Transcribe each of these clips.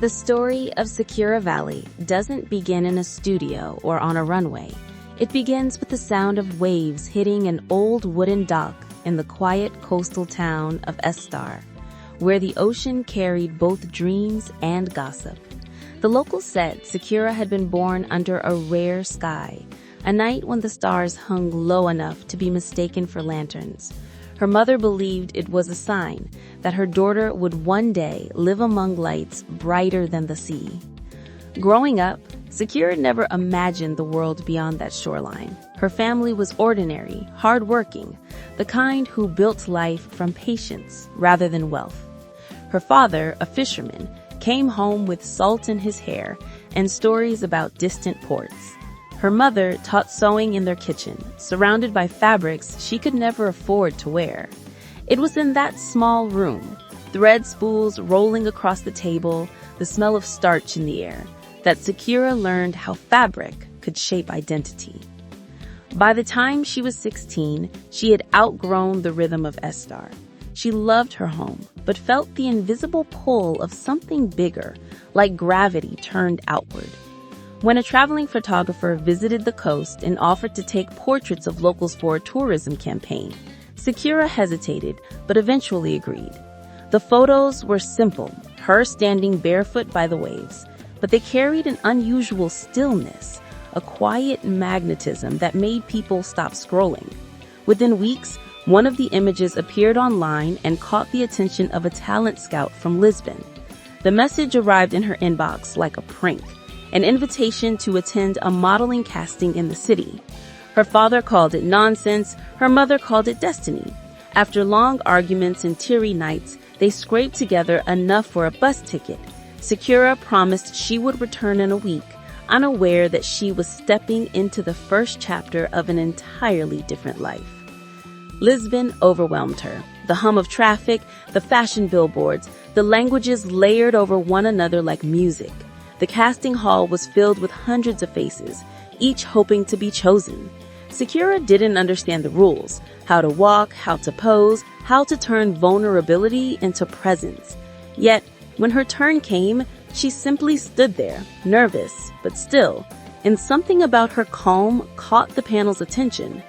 The story of Sikira Valley doesn't begin in a studio or on a runway. It begins with the sound of waves hitting an old wooden dock in the quiet coastal town of Estar, where the ocean carried both dreams and gossip. The locals said Sikira had been born under a rare sky, a night when the stars hung low enough to be mistaken for lanterns. Her mother believed it was a sign that her daughter would one day live among lights brighter than the sea. Growing up, Sikira never imagined the world beyond that shoreline. Her family was ordinary, hardworking, the kind who built life from patience rather than wealth. Her father, a fisherman, came home with salt in his hair and stories about distant ports. Her mother taught sewing in their kitchen, surrounded by fabrics she could never afford to wear. It was in that small room, thread spools rolling across the table, the smell of starch in the air, that Sikira learned how fabric could shape identity. By the time she was 16, she had outgrown the rhythm of Estar. She loved her home, but felt the invisible pull of something bigger, like gravity turned outward. When a traveling photographer visited the coast and offered to take portraits of locals for a tourism campaign, Sikira hesitated, but eventually agreed. The photos were simple, her standing barefoot by the waves, but they carried an unusual stillness, a quiet magnetism that made people stop scrolling. Within weeks, one of the images appeared online and caught the attention of a talent scout from Lisbon. The message arrived in her inbox like a prank, an invitation to attend a modeling casting in the city. Her father called it nonsense, her mother called it destiny. After long arguments and teary nights, they scraped together enough for a bus ticket. Sikira promised she would return in a week, unaware that she was stepping into the first chapter of an entirely different life. Lisbon overwhelmed her. The hum of traffic, the fashion billboards, the languages layered over one another like music. The casting hall was filled with hundreds of faces, each hoping to be chosen. Sikira didn't understand the rules, how to walk, how to pose, how to turn vulnerability into presence. Yet, when her turn came, she simply stood there, nervous, but still, and something about her calm caught the panel's attention.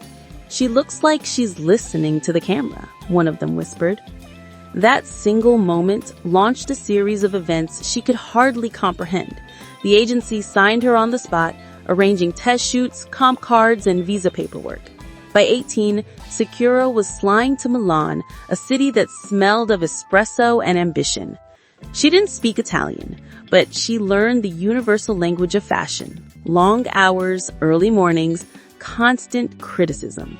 "She looks like she's listening to the camera," one of them whispered. That single moment launched a series of events she could hardly comprehend. The agency signed her on the spot, arranging test shoots, comp cards, and visa paperwork. By 18, Sikira was flying to Milan, a city that smelled of espresso and ambition. She didn't speak Italian, but she learned the universal language of fashion. Long hours, early mornings, constant criticism.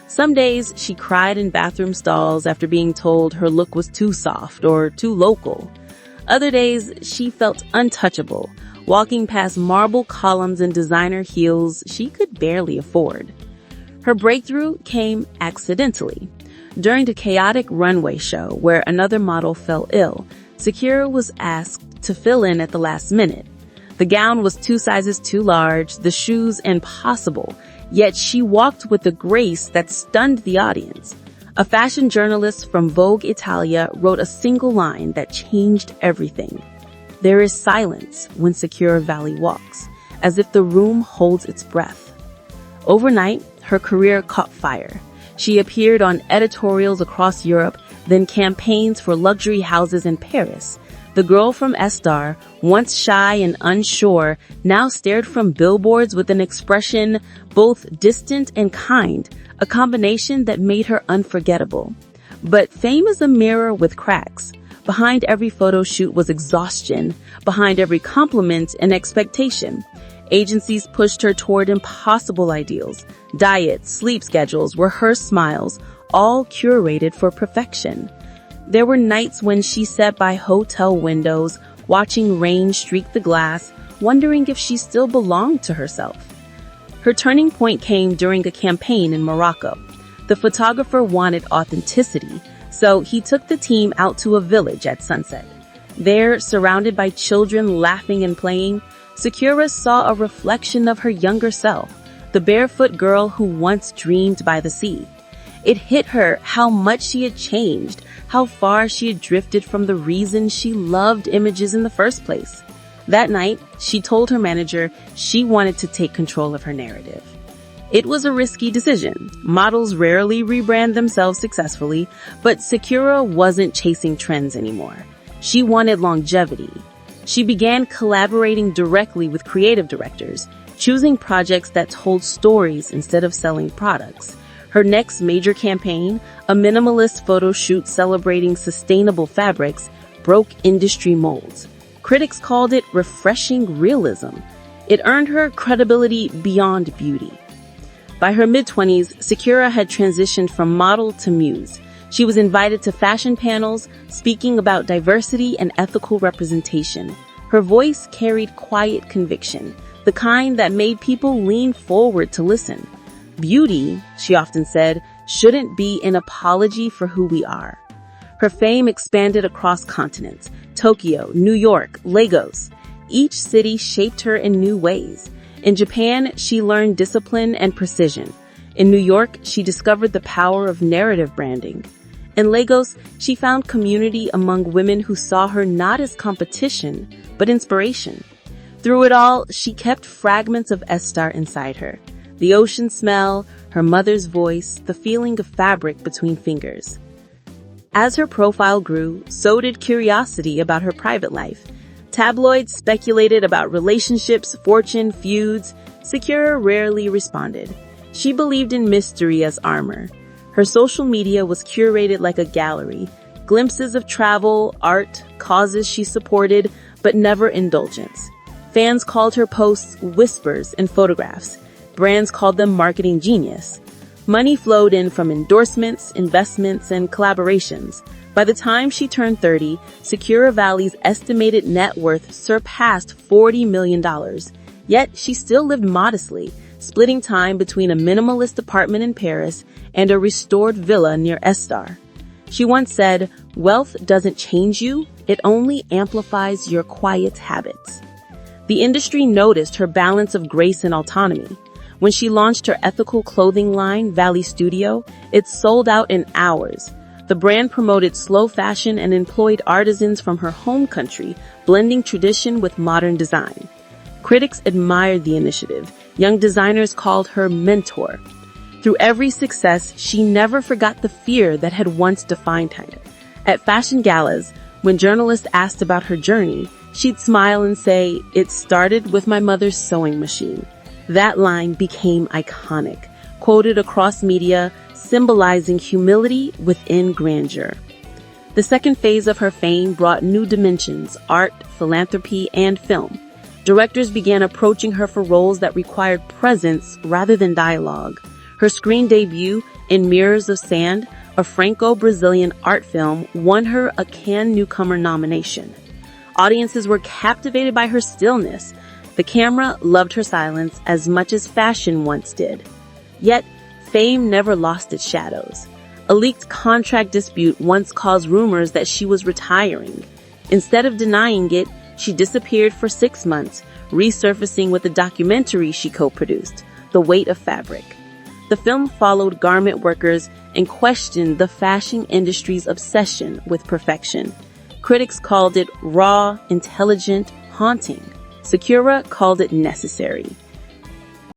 Some days she cried in bathroom stalls after being told her look was too soft or too local. Other days she felt untouchable, walking past marble columns and designer heels she could barely afford. Her breakthrough came accidentally. During a chaotic runway show where another model fell ill, Sikira was asked to fill in at the last minute. The gown was 2 sizes too large, the shoes impossible, yet she walked with a grace that stunned the audience. A fashion journalist from Vogue Italia wrote a single line that changed everything. "There is silence when Sikira Valle walks, as if the room holds its breath." Overnight, her career caught fire. She appeared on editorials across Europe, then campaigns for luxury houses in Paris. The girl from Estar, once shy and unsure, now stared from billboards with an expression both distant and kind, a combination that made her unforgettable. But fame is a mirror with cracks. Behind every photo shoot was exhaustion. Behind every compliment, an expectation. Agencies pushed her toward impossible ideals. Diets, sleep schedules, rehearsed smiles, all curated for perfection. There were nights when she sat by hotel windows, watching rain streak the glass, wondering if she still belonged to herself. Her turning point came during a campaign in Morocco. The photographer wanted authenticity, so he took the team out to a village at sunset. There, surrounded by children laughing and playing, Sikira saw a reflection of her younger self, the barefoot girl who once dreamed by the sea. It hit her how much she had changed, how far she had drifted from the reason she loved images in the first place. That night, she told her manager she wanted to take control of her narrative. It was a risky decision. Models rarely rebrand themselves successfully, but Sikira wasn't chasing trends anymore. She wanted longevity. She began collaborating directly with creative directors, choosing projects that told stories instead of selling products. Her next major campaign, a minimalist photo shoot celebrating sustainable fabrics, broke industry molds. Critics called it refreshing realism. It earned her credibility beyond beauty. By her mid-20s, Sikira had transitioned from model to muse. She was invited to fashion panels, speaking about diversity and ethical representation. Her voice carried quiet conviction, the kind that made people lean forward to listen. Beauty, she often said, shouldn't be an apology for who we are. Her fame expanded across continents: Tokyo, New York, Lagos. Each city shaped her in new ways. In Japan, she learned discipline and precision. In New York, she discovered the power of narrative branding. In Lagos, she found community among women who saw her not as competition, but inspiration. Through it all, she kept fragments of Estar inside her. The ocean smell, her mother's voice, the feeling of fabric between fingers. As her profile grew, so did curiosity about her private life. Tabloids speculated about relationships, fortune, feuds. Sikira rarely responded. She believed in mystery as armor. Her social media was curated like a gallery, glimpses of travel, art, causes she supported, but never indulgence. Fans called her posts whispers and photographs. Brands called them marketing genius. Money flowed in from endorsements, investments, and collaborations. By the time she turned 30, Sikira Valle's estimated net worth surpassed $40 million. Yet she still lived modestly, splitting time between a minimalist apartment in Paris and a restored villa near Estar. She once said, "Wealth doesn't change you, it only amplifies your quiet habits." The industry noticed her balance of grace and autonomy. When she launched her ethical clothing line, Valley Studio, it sold out in hours. The brand promoted slow fashion and employed artisans from her home country, blending tradition with modern design. Critics admired the initiative. Young designers called her mentor. Through every success, she never forgot the fear that had once defined her. At fashion galas, when journalists asked about her journey, she'd smile and say, "It started with my mother's sewing machine." That line became iconic, quoted across media, symbolizing humility within grandeur. The second phase of her fame brought new dimensions: art, philanthropy, and film. Directors began approaching her for roles that required presence rather than dialogue. Her screen debut in Mirrors of Sand, a Franco-Brazilian art film, won her a Cannes Newcomer nomination. Audiences were captivated by her stillness. The camera loved her silence as much as fashion once did. Yet, fame never lost its shadows. A leaked contract dispute once caused rumors that she was retiring. Instead of denying it, she disappeared for 6 months, resurfacing with a documentary she co-produced, The Weight of Fabric. The film followed garment workers and questioned the fashion industry's obsession with perfection. Critics called it raw, intelligent, haunting. Sikira called it necessary.